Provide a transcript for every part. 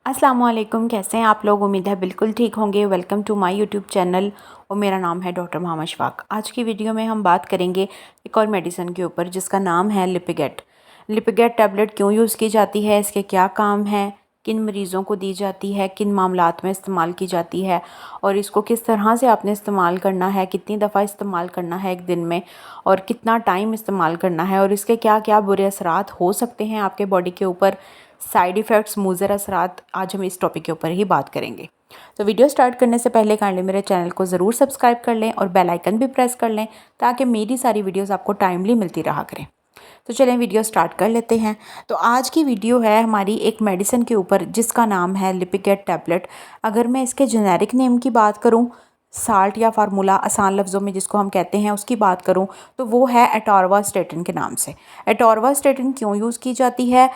अस्सलाम वालेकुम। कैसे हैं आप लोग? उम्मीद है बिल्कुल ठीक होंगे। Welcome to my YouTube channel और मेरा नाम है डॉक्टर मोहम्मद शफाक। आज की वीडियो में हम बात करेंगे एक और मेडिसिन के ऊपर जिसका नाम है लिपिगेट। लिपिगेट टैबलेट क्यों यूज़ की जाती है, इसके क्या काम हैं, किन मरीज़ों को दी जाती है, किन मामलात में इस्तेमाल की जाती है और इसको किस तरह से आपने इस्तेमाल करना है, कितनी दफ़ा इस्तेमाल करना है एक दिन में और कितना टाइम इस्तेमाल करना है और इसके क्या क्या बुरे असरात हो सकते हैं आपके बॉडी के ऊपर, साइड इफ़ेक्ट्स, मुज़र असरात। आज हम इस टॉपिक के ऊपर ही बात करेंगे। तो वीडियो स्टार्ट करने से पहले काइंडली मेरे चैनल को ज़रूर सब्सक्राइब कर लें और बेल आइकन भी प्रेस कर लें ताकि मेरी सारी वीडियोस आपको टाइमली मिलती रहा करें। तो चलें वीडियो स्टार्ट कर लेते हैं। तो आज की वीडियो है हमारी एक मेडिसिन के ऊपर जिसका नाम है लिपिगेट टैबलेट। अगर मैं इसके जेनेरिक नेम की बात करूँ, साल्ट या फार्मूला आसान लफ्ज़ों में जिसको हम कहते हैं उसकी बात करूं तो वो है एटोरवास्टेटिन के नाम से। एटोरवास्टेटिन क्यों यूज़ की जाती है,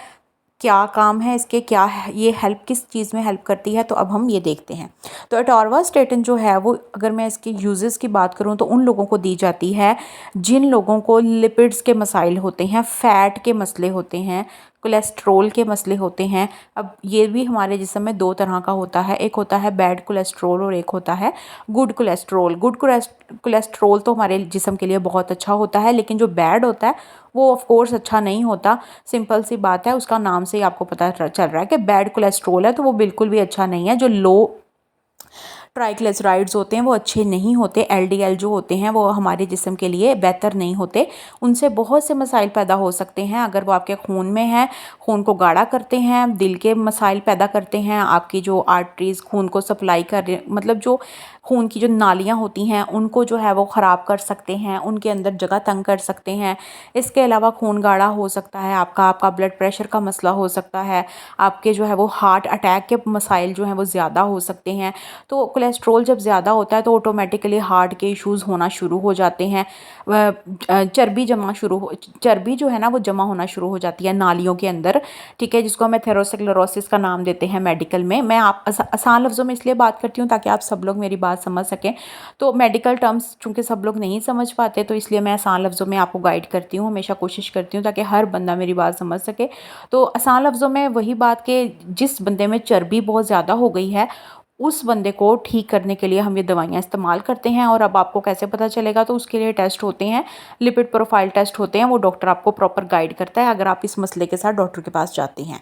क्या काम है इसके, क्या है ये हेल्प, किस चीज़ में हेल्प करती है, तो अब हम ये देखते हैं। तो एटोरवास्टेटिन जो है वो, अगर मैं इसके यूजेस की बात करूं तो उन लोगों को दी जाती है जिन लोगों को लिपिड्स के मसाइल होते हैं, फ़ैट के मसले होते हैं, कोलेस्ट्रोल के मसले होते हैं। अब ये भी हमारे जिस्म में दो तरह का होता है, एक होता है बैड कोलेस्ट्रोल और एक होता है गुड कोलेस्ट्रोल। गुड कोलेस्ट्रोल तो हमारे जिस्म के लिए बहुत अच्छा होता है, लेकिन जो बैड होता है वो ऑफ कोर्स अच्छा नहीं होता। सिंपल सी बात है, उसका नाम से ही आपको पता चल रहा है कि बैड कोलेस्ट्रोल है, तो वो बिल्कुल भी अच्छा नहीं है। जो लो ट्राइग्लिसराइड्स होते हैं वो अच्छे नहीं होते, एलडीएल जो होते हैं वो हमारे जिस्म के लिए बेहतर नहीं होते। उनसे बहुत से मसाइल पैदा हो सकते हैं। अगर वो आपके खून में है, खून को गाढ़ा करते हैं, दिल के मसाइल पैदा करते हैं, आपकी जो आर्टरीज़ खून को सप्लाई कर रहे, मतलब जो खून की जो नालियाँ होती हैं उनको जो है वो ख़राब कर सकते हैं, उनके अंदर जगह तंग कर सकते हैं। इसके अलावा खून गाढ़ा हो सकता है, आपका ब्लड प्रेशर का मसला हो सकता है, आपके जो है वो हार्ट अटैक के मसाइल जो हैं वो ज़्यादा हो सकते हैं। तो कोलेस्ट्रॉल जब ज़्यादा होता है तो ऑटोमेटिकली हार्ट के इश्यूज़ होना शुरू हो जाते हैं। चर्बी जो है ना वो जमा होना शुरू हो जाती है नालियों के अंदर, ठीक है, जिसको हम एथेरोस्क्लेरोसिस का नाम देते हैं मेडिकल में। मैं आप आसान लफ्ज़ों में इसलिए बात करती हूँ ताकि आप सब लोग मेरी बात समझ सकें। तो मेडिकल टर्म्स चूँकि सब लोग नहीं समझ पाते तो इसलिए मैं आसान लफ्ज़ों में आपको गाइड करती हूँ, हमेशा कोशिश करती हूँ ताकि हर बंदा मेरी बात समझ सके। तो आसान लफ्ज़ों में वही बात कि जिस बंदे में चर्बी बहुत ज़्यादा हो गई है उस बंदे को ठीक करने के लिए हम ये दवाइयाँ इस्तेमाल करते हैं। और अब आपको कैसे पता चलेगा, तो उसके लिए टेस्ट होते हैं, लिपिड प्रोफाइल टेस्ट होते हैं, वो डॉक्टर आपको प्रॉपर गाइड करता है अगर आप इस मसले के साथ डॉक्टर के पास जाते हैं।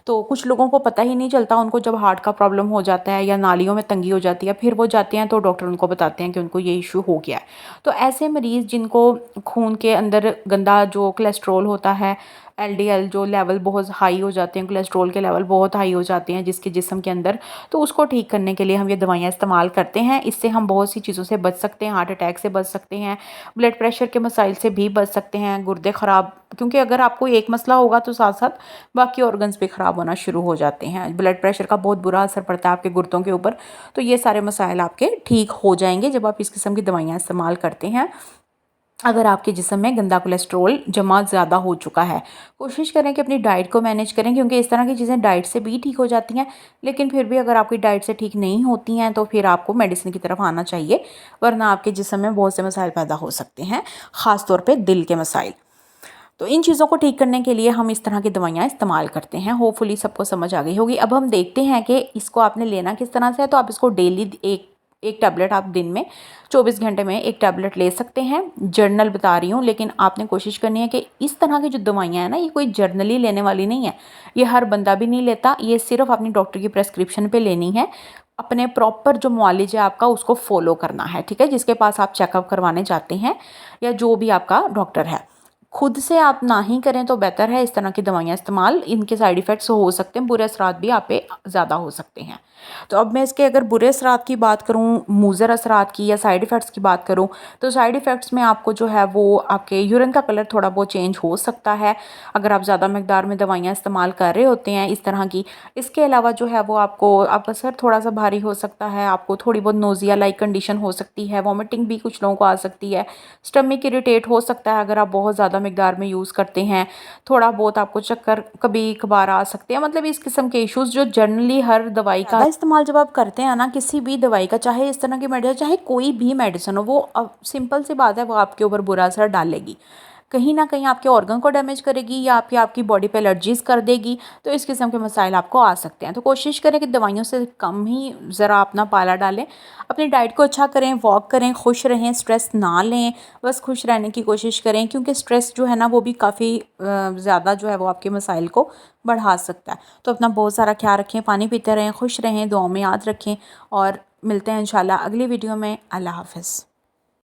तो कुछ लोगों को पता ही नहीं चलता, उनको जब हार्ट का प्रॉब्लम हो जाता है या नालियों में तंगी हो जाती है फिर वो जाते हैं तो डॉक्टर उनको बताते हैं कि उनको ये इशू हो गया है। तो ऐसे मरीज़ जिनको खून के अंदर गंदा जो कोलेस्ट्रॉल होता है, एलडीएल जो लेवल बहुत हाई हो जाते हैं, कोलेस्ट्रॉल के लेवल बहुत हाई हो जाते हैं जिसके जिस्म के अंदर, तो उसको ठीक करने के लिए हम ये दवाइयाँ इस्तेमाल करते हैं। इससे हम बहुत सी चीज़ों से बच सकते हैं, हार्ट अटैक से बच सकते हैं, ब्लड प्रेशर के मसाइल से भी बच सकते हैं, गुर्दे ख़राब, क्योंकि अगर आपको एक मसला होगा तो साथ साथ बाकी ऑर्गन्स भी ख़राब होना शुरू हो जाते हैं। ब्लड प्रेशर का बहुत बुरा असर पड़ता है आपके गुर्दों के ऊपर। तो ये सारे मसाइल आपके ठीक हो जाएंगे जब आप इस किस्म की दवाइयाँ इस्तेमाल करते हैं। अगर आपके जिस्म में गंदा कोलेस्ट्रॉल जमा ज़्यादा हो चुका है, कोशिश करें कि अपनी डाइट को मैनेज करें, क्योंकि इस तरह की चीज़ें डाइट से भी ठीक हो जाती हैं। लेकिन फिर भी अगर आपकी डाइट से ठीक नहीं होती हैं तो फिर आपको मेडिसिन की तरफ आना चाहिए, वरना आपके जिस्म में बहुत से मसाइल पैदा हो सकते हैं, ख़ास तौर पे दिल के मसाइल। तो इन चीज़ों को ठीक करने के लिए हम इस तरह की दवाइयाँ इस्तेमाल करते हैं। होपफुली सबको समझ आ गई होगी। अब हम देखते हैं कि इसको आपने लेना किस तरह से है। तो आप इसको डेली एक एक टैबलेट आप दिन में 24 घंटे में एक टैबलेट ले सकते हैं। जर्नल बता रही हूँ, लेकिन आपने कोशिश करनी है कि इस तरह की जो दवाइयाँ हैं ना, ये कोई जर्नली लेने वाली नहीं है, ये हर बंदा भी नहीं लेता, ये सिर्फ अपनी डॉक्टर की प्रेस्क्रिप्शन पे लेनी है। अपने प्रॉपर जो मुआलिज है आपका उसको फॉलो करना है, ठीक है, जिसके पास आप चेकअप करवाने जाते हैं या जो भी आपका डॉक्टर है। खुद से आप ना ही करें तो बेहतर है। इस तरह की दवाइयाँ इस्तेमाल, इनके साइड इफ़ेक्ट्स हो सकते हैं, बुरे असरात भी आप पे ज़्यादा हो सकते हैं। तो अब मैं इसके अगर बुरे असरात की बात करूँ, मुज़र असरात की या साइड इफ़ेक्ट्स की बात करूँ, तो साइड इफ़ेक्ट्स में आपको जो है वो आपके यूरिन का कलर थोड़ा बहुत चेंज हो सकता है अगर आप ज़्यादा मकदार में दवाइयाँ इस्तेमाल कर रहे होते हैं इस तरह की। इसके अलावा जो है वो आपका सर थोड़ा सा भारी हो सकता है, आपको थोड़ी बहुत नोज़िया लाइक कंडीशन हो सकती है, वॉमिटिंग भी कुछ लोगों को आ सकती है, स्टमक इरिटेट हो सकता है अगर आप बहुत ज़्यादा मकदार में यूज़ करते हैं, थोड़ा बहुत आपको चक्कर कभी कभार आ सकते हैं। मतलब इस किस्म के इश्यूज़ जो जनरली हर दवाई का इस्तेमाल जब आप करते हैं ना, किसी भी दवाई का, चाहे इस तरह की मेडिसिन, चाहे कोई भी मेडिसिन हो, वो सिंपल सी बात है वो आपके ऊपर बुरा असर डालेगी। कहीं ना कहीं आपके ऑर्गन को डैमेज करेगी या आपकी बॉडी पे एलर्जीज़ कर देगी। तो इस किस्म के मसाइल आपको आ सकते हैं। तो कोशिश करें कि दवाइयों से कम ही ज़रा अपना पाला डालें, अपनी डाइट को अच्छा करें, वॉक करें, खुश रहें, स्ट्रेस ना लें, बस खुश रहने की कोशिश करें, क्योंकि स्ट्रेस जो है ना वो भी काफ़ी ज़्यादा जो है वो आपके मसाइल को बढ़ा सकता है। तो अपना बहुत सारा ख्याल रखें, पानी पीते रहें, खुश रहें, दुआओं में याद रखें और मिलते हैं इंशाल्लाह अगली वीडियो में। अल्लाह हाफ़िज़।